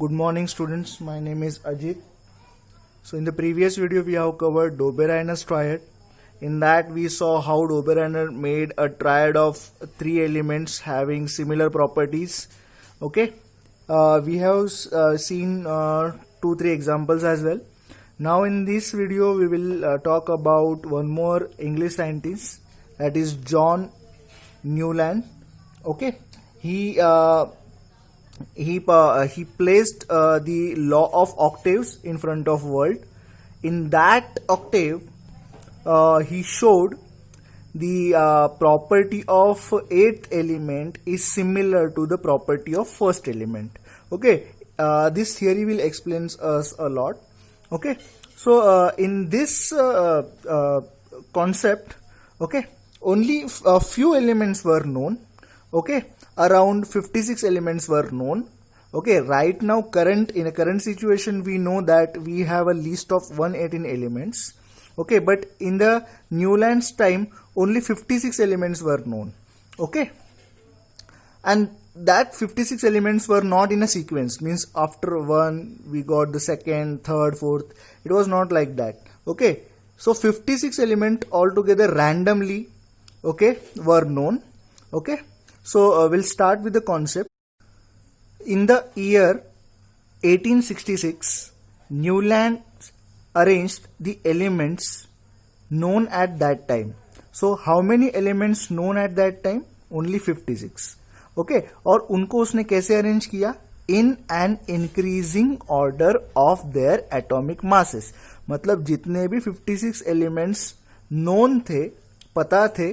Good morning students, my name is Ajit. So in the previous video we have covered Dobereiner's triad. In that we saw how Dobereiner made a triad of three elements having similar properties. Okay, we have seen 2-3 examples as well. Now in this video we will talk about one more English scientist, that is John Newland. Okay, he placed the law of octaves in front of world. In that octave he showed the property of eighth element is similar to the property of first element. Okay, this theory will explain us a lot. Okay, so in this concept, okay, only a few elements were known. Okay, around 56 elements were known. Okay, right now in a current situation we know that we have a list of 118 elements. Okay, but in the Newland's time only 56 elements were known. Okay, and that 56 elements were not in a sequence, means after one we got the second, third, fourth. It was not like that. Okay, so 56 elements altogether randomly, okay, were known. Okay, so we'll start with the concept. In the year 1866, Newland arranged the elements known at that time. So how many elements known at that time? Only 56. Okay, और उनको उसने कैसे arrange किया? In an increasing order of their atomic masses. मतलब जितने भी 56 elements known थे, पता थे,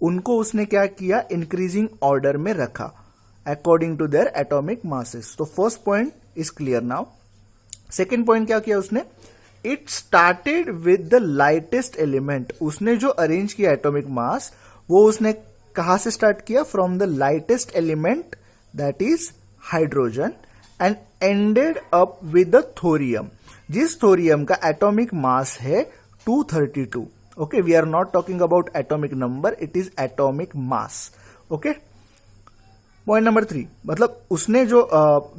उनको उसने क्या किया? इंक्रीजिंग ऑर्डर में रखा according to their atomic masses. तो first point is clear now. Second point क्या किया उसने? It started with the lightest element. उसने जो अरेंज किया एटॉमिक मास, वो उसने कहां से स्टार्ट किया? From the lightest element, that is hydrogen, and ended up with the thorium. जिस थोरियम का एटॉमिक मास है 232. Okay, we are not talking about atomic number, it is atomic mass. Okay, point number 3, मतलब उसने जो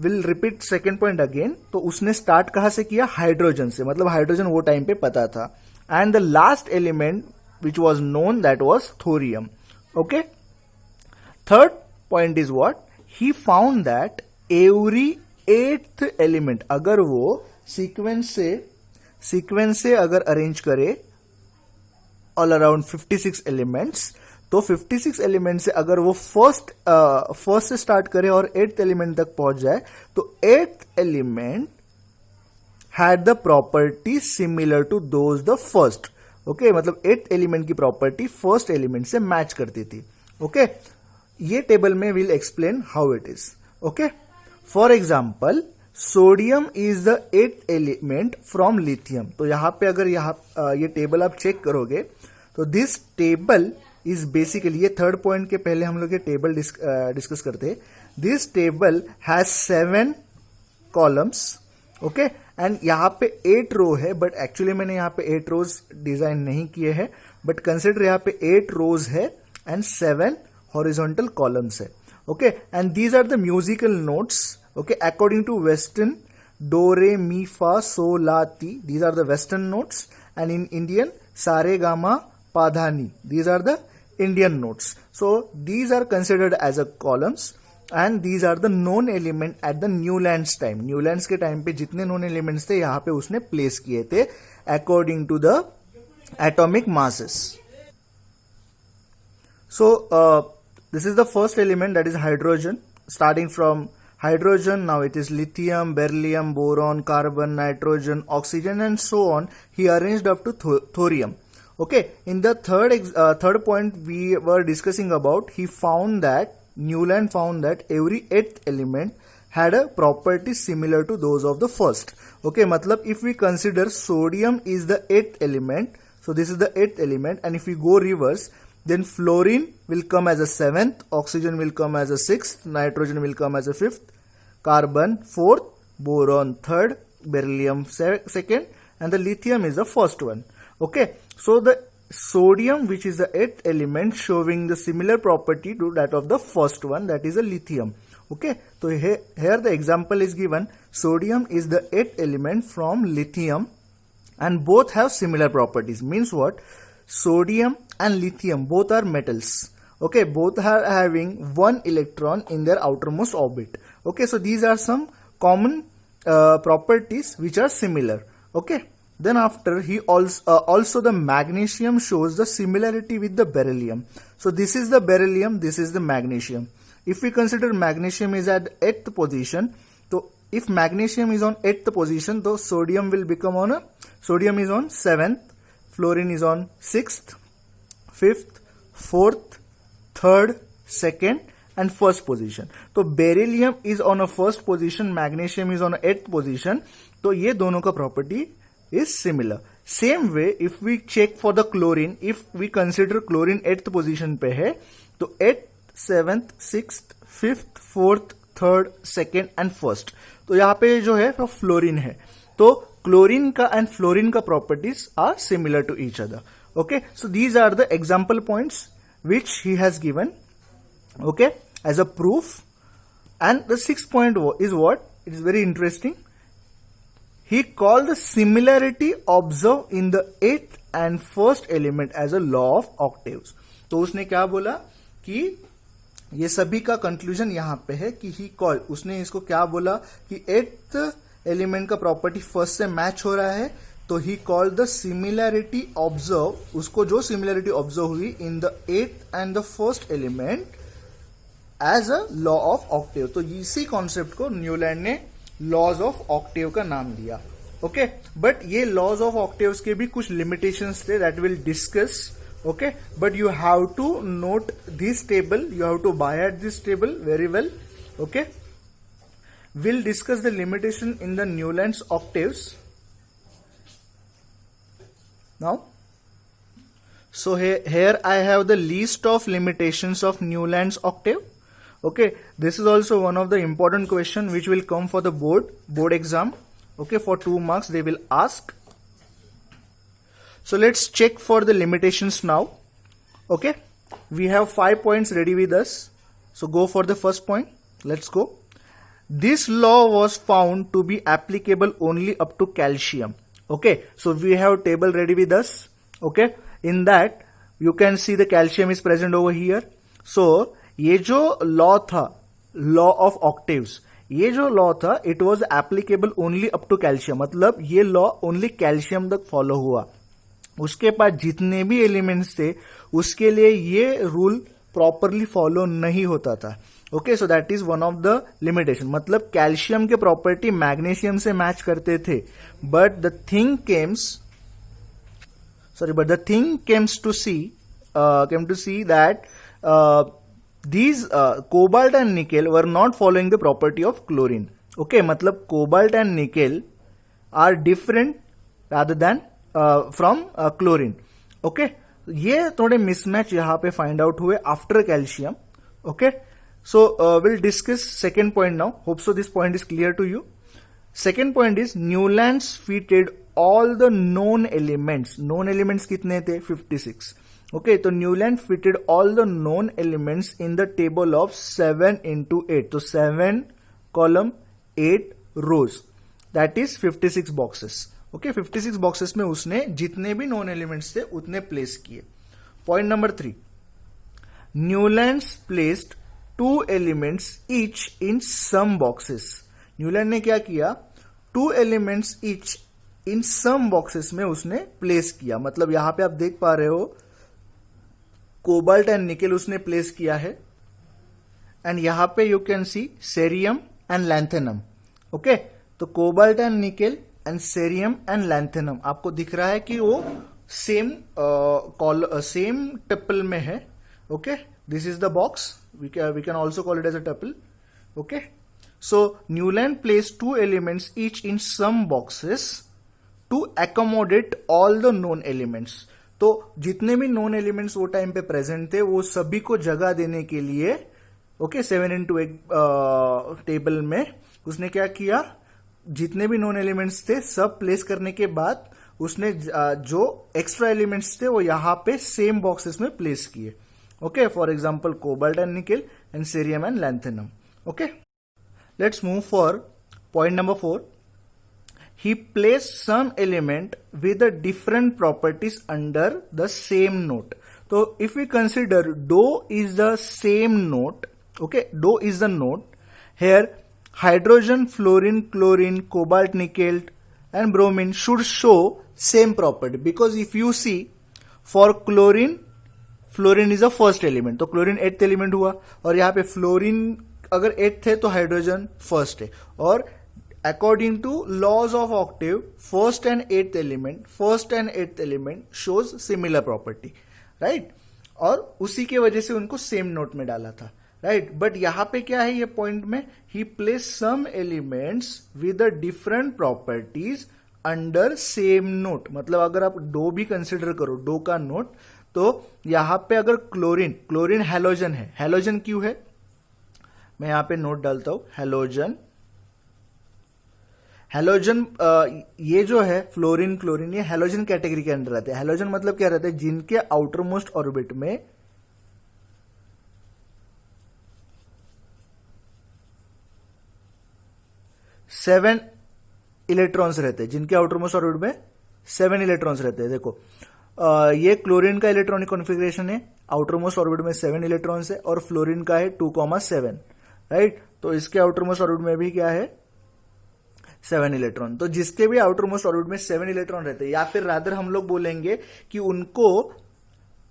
will repeat second point again. तो उसने start कहां से किया? हाइड्रोजन से. मतलब हाइड्रोजन वो टाइम पे पता था. And the last element which was known, that was thorium. Okay, third point is what? He found that every eighth element, अगर वो सीक्वेंस से अगर अरेंज करे ऑल अराउंड 56 एलिमेंट्स, तो 56 एलिमेंट से अगर वो फर्स्ट से स्टार्ट करे और एट्थ एलिमेंट तक पहुंच जाए, तो eighth element had the property similar to those the first. Okay, मतलब एट्थ एलिमेंट की प्रॉपर्टी फर्स्ट एलिमेंट से मैच करती थी. ओके, ये टेबल में will explain how it is. Okay, for example sodium is the eighth element from lithium. तो यहां पे अगर ये टेबल आप चेक करोगे, तो दिस टेबल इज बेसिकली, ये थर्ड पॉइंट के पहले हम लोग ये टेबल डिस्कस करते हैं. This table has 7 columns. Okay, and यहां पे 8 रो है, बट एक्चुअली मैंने यहां पे 8 रोज डिजाइन नहीं किए हैं, बट कंसिडर यहां पे 8 रोज है एंड 7 हॉरिजॉन्टल कॉलम्स है. Okay, and these are the musical notes. Okay, according to Western, do, re, mi, fa, so, la, ti. These are the Western notes, and in Indian, sa, re, ga, ma, pa, dha, ni. These are the Indian notes. So these are considered as a columns, and these are the known element at the Newland's time. Newland's के time पे जितने known elements थे यहाँ पे उसने place किए थे according to the atomic masses. So this is the first element, that is hydrogen. Starting from hydrogen, now it is lithium, beryllium, boron, carbon, nitrogen, oxygen, and so on. He arranged up to thorium. Okay, in the third point we were discussing about, Newland found that every eighth element had a property similar to those of the first. Okay, matlab if we consider sodium is the eighth element, so this is the eighth element, and if we go reverse, then fluorine will come as a 7th, oxygen will come as a 6th, nitrogen will come as a 5th, carbon 4th, boron 3rd, beryllium 2nd, and the lithium is the first one. Okay, so the sodium, which is the 8th element, showing the similar property to that of the first one, that is a lithium. Okay, so here the example is given. Sodium is the 8th element from lithium and both have similar properties. Means what? Sodium and lithium both are metals. Okay, both are having one electron in their outermost orbit. Okay, so these are some common properties which are similar. Okay, then after he also the magnesium shows the similarity with the beryllium. So this is the beryllium, this is the magnesium. If we consider magnesium is at 8th position, so if magnesium is on 8th position, so sodium will become on sodium is on 7th, fluorine is on 6th, 5th, 4th, 3rd, 2nd and 1st position. तो beryllium is on a 1st position, magnesium is on a 8th position. तो ये दोनों का property is similar. Same way if we check for the chlorine, if we consider chlorine 8th position पे है, तो 8th, 7th, 6th, 5th, 4th, 3rd, 2nd and 1st. तो यहाँ पे जो है वो फ्लोरीन है. तो क्लोरीन का एंड फ्लोरीन का properties are similar to each other. Okay, so these are the example points which he has given, okay, as a proof. And the 6th point is what? It is very interesting. He called the similarity observed in the 8th and 1st element as a law of octaves. तो उसने क्या बोला कि ये सभी का conclusion यहां पे है कि ही कॉल, उसने इसको क्या बोला कि 8th एलिमेंट का प्रॉपर्टी 1st से मैच हो रहा है. तो he call the similarity observe, उसको जो सिमिलैरिटी ऑब्जर्व हुई in the 8th and the 1st element as a law of octave. तो इसी कॉन्सेप्ट को न्यूलैंड ने लॉज ऑफ ऑक्टेव का नाम दिया. ओके, बट ये लॉज ऑफ ऑक्टेव्स के भी कुछ लिमिटेशंस थे that will discuss. Okay, but you have to note this table, you have to by heart this table very well. Okay, we'll discuss the limitation in the Newland's octaves now. So here I have the list of limitations of Newland's octave. Okay, this is also one of the important question which will come for the board exam. Okay, for 2 marks they will ask. So let's check for the limitations now. Okay, we have 5 points ready with us. So go for the first point. Let's go. This law was found to be applicable only up to calcium. Okay, so we have table ready with us. Okay, in that you can see the calcium is present over here. So ये जो law था, law of octaves, ये जो law था, it was applicable only up to calcium. मतलब ये law only calcium तक follow हुआ. उसके बाद जितने भी एलिमेंट्स थे उसके लिए ये रूल प्रॉपरली फॉलो नहीं होता था. Okay, so that is one of the limitation. मतलब कैल्शियम के प्रॉपर्टी मैग्नीशियम से मैच करते थे, but the thing comes to see that these cobalt and nickel were not following the property of chlorine. Okay, मतलब cobalt and nickel are different rather than from chlorine. Okay, ये थोड़े mismatch यहां पे find out हुए after calcium. Okay, so we'll discuss second point now. Hope so this point is clear to you. Second point is Newlands fitted all the known elements. Known elements कितने थे? 56. Okay, तो Newland fitted all the known elements in the table of 7 into 8. तो 7 column 8 rows. That is 56 boxes. Okay, 56 boxes में उसने जितने भी known elements थे उतने place किए. Point number 3. Newlands placed 2 elements each in some boxes. Newland ने क्या किया? 2 elements each in some boxes में उसने प्लेस किया. मतलब यहां पे आप देख पा रहे हो कोबाल्ट एंड निकेल उसने प्लेस किया है, एंड यहां पे you can see cerium and lanthanum. Okay, तो cobalt and nickel and cerium and lanthanum आपको दिख रहा है कि वो सेम टपल में है. Okay, this is the box. We can also call it as a tuple. Okay, so Newland placed 2 elements each in some boxes to accommodate all the known elements. तो जितने भी known elements वो time पे present थे वो सभी को जगह देने के लिए, ओके, 7 into 8 टेबल में उसने क्या किया? जितने भी known elements थे सब प्लेस करने के बाद उसने जो एक्स्ट्रा एलिमेंट्स थे वो यहां पे सेम बॉक्सेस में प्लेस किए. Okay, for example, cobalt and nickel and cerium and lanthanum. Okay. let's move for point number 4. He placed some element with the different properties under the same note. So if we consider DO is the same note, okay, DO is the note. Here hydrogen, fluorine, chlorine, cobalt, nickel and bromine should show same property, because if you see for chlorine, fluorine is a first element, तो chlorine 8th element हुआ, और यहाँ पे fluorine अगर 8th है तो hydrogen first है, और according to laws of octave first and 8th element shows similar property, right, और उसी के वजह से उनको सेम नोट में डाला था, राइट. बट यहां पे क्या है ये पॉइंट में, ही place some elements with the different properties under same note. मतलब अगर आप डो भी कंसिडर करो, डो का नोट, तो यहां पे अगर क्लोरीन हैलोजन है, हैलोजन क्यों है, मैं यहां पे नोट डालता हूं, हैलोजन ये जो है फ्लोरीन, क्लोरीन, ये हैलोजन कैटेगरी के अंदर रहते हैं. हैलोजन मतलब क्या रहता है, जिनके आउटर मोस्ट ऑर्बिट में 7 इलेक्ट्रॉन्स रहते हैं, जिनके आउटर मोस्ट ऑर्बिट में 7 इलेक्ट्रॉन्स रहते हैं. देखो ये क्लोरीन का इलेक्ट्रॉनिक कॉन्फ़िगरेशन है, आउटर मोस्ट ऑर्बिट में 7 इलेक्ट्रॉन्स है, और फ्लोरीन का है 2,7, राइट. तो इसके आउटर मोस्ट ऑर्बिट में भी क्या है 7 इलेक्ट्रॉन. तो जिसके भी आउटर मोस्ट ऑर्बिट में 7 इलेक्ट्रॉन रहते हैं, या फिर रादर हम लोग बोलेंगे कि उनको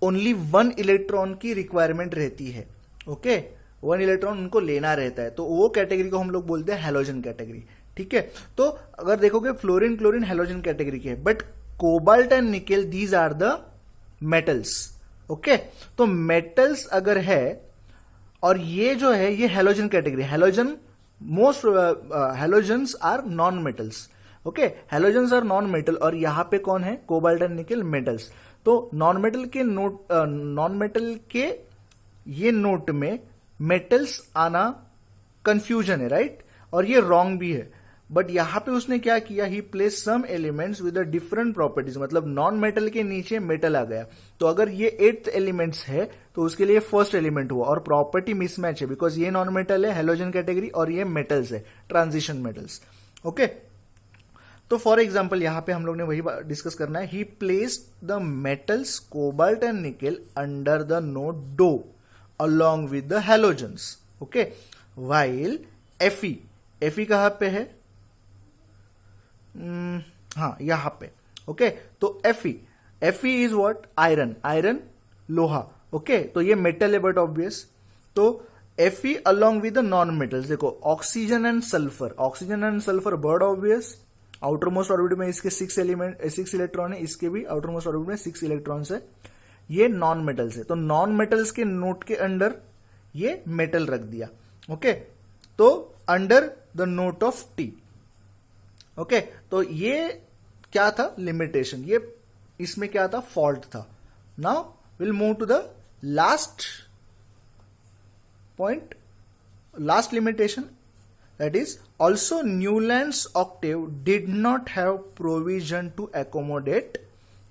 ओनली 1 इलेक्ट्रॉन की रिक्वायरमेंट रहती है, ओके, 1 इलेक्ट्रॉन उनको लेना रहता है, तो वो कैटेगरी को हम लोग बोलते हैं हैलोजन कैटेगरी, ठीक है. तो अगर देखोगे फ्लोरीन, क्लोरीन हैलोजन कैटेगरी के है, but cobalt and nickel these are the metals, okay. तो मेटल्स अगर है, और ये जो है ये halogen category, halogen most halogens are non metals, okay, halogens are non metal, और यहां पे कौन है, कोबाल्ट एंड निकेल मेटल्स. तो नॉन मेटल के ये नोट में मेटल्स आना कंफ्यूजन है, राइट, और ये रॉन्ग भी है. बट यहां पे उसने क्या किया, ही place some elements with different properties, मतलब नॉन मेटल के नीचे मेटल आ गया. तो अगर ये 8th एलिमेंट्स है तो उसके लिए फर्स्ट एलिमेंट हुआ, और प्रॉपर्टी मिसमैच है, बिकॉज ये नॉन मेटल है हैलोजन कैटेगरी, और ये मेटल्स है ट्रांजिशन मेटल्स, ओके. तो फॉर एग्जाम्पल यहां पे हम लोग ने वही डिस्कस करना है, he placed the metals cobalt and nickel under the note do along with the halogens, okay, while Fe कहां पे है, हाँ यहां पे, ओके. तो Fe इज व्हाट, आयरन लोहा, ओके. तो ये मेटल है बट ऑब्वियस. तो Fe along with the non metals, देखो oxygen and sulphur but obvious, outer most orbit में इसके 6 इलेक्ट्रॉन है, इसके भी आउटर मोस्ट ऑर्बिट में 6 इलेक्ट्रॉन्स है, ये नॉन मेटल्स है. तो नॉन मेटल्स के नोट के अंडर ये मेटल रख दिया, ओके. तो under the note of T, okay. तो ये क्या था, लिमिटेशन, ये इसमें क्या था, फॉल्ट था. Now will move to the last point, last limitation, that is also Newlands octave did not have provision to accommodate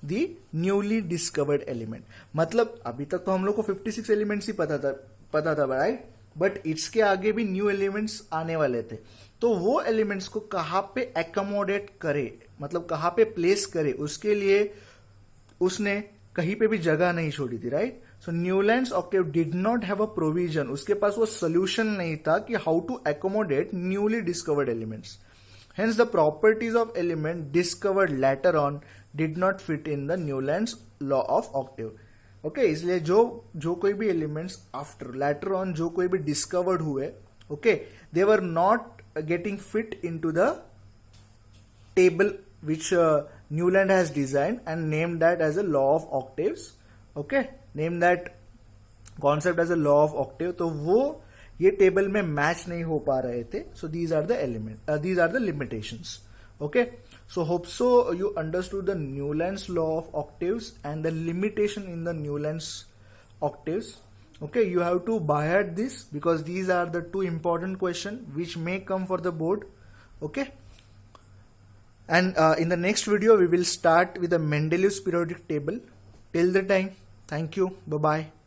the newly discovered element. मतलब अभी तक तो हम लोग को 56 एलिमेंट्स ही पता था, राइट, बट इसके आगे भी न्यू एलिमेंट्स आने वाले थे. तो वो एलिमेंट्स को कहां पे एकोमोडेट करे, मतलब कहां पे प्लेस करे, उसके लिए उसने कहीं पे भी जगह नहीं छोड़ी थी, right. So Newlands octave did not have a provision, उसके पास वो सोल्यूशन नहीं था कि how to accommodate newly discovered elements. Hence the properties of element discovered later on did not fit in the Newland's law of octave. Okay, इसलिए जो कोई भी elements after later on जो कोई भी discovered हुए, okay, they were not getting fit into the table which Newland has designed and named that as a law of octaves. Okay, named that concept as a law of octave. तो वो ये table में match नहीं हो पा रहे थे. So these are the element, these are the limitations, okay. So hope so you understood the Newlands law of octaves and the limitation in the Newlands octaves, okay. You have to by heart this because these are the 2 important questions which may come for the board, okay. And in the next video we will start with the Mendeleev's periodic table. Till the time, thank you, bye bye.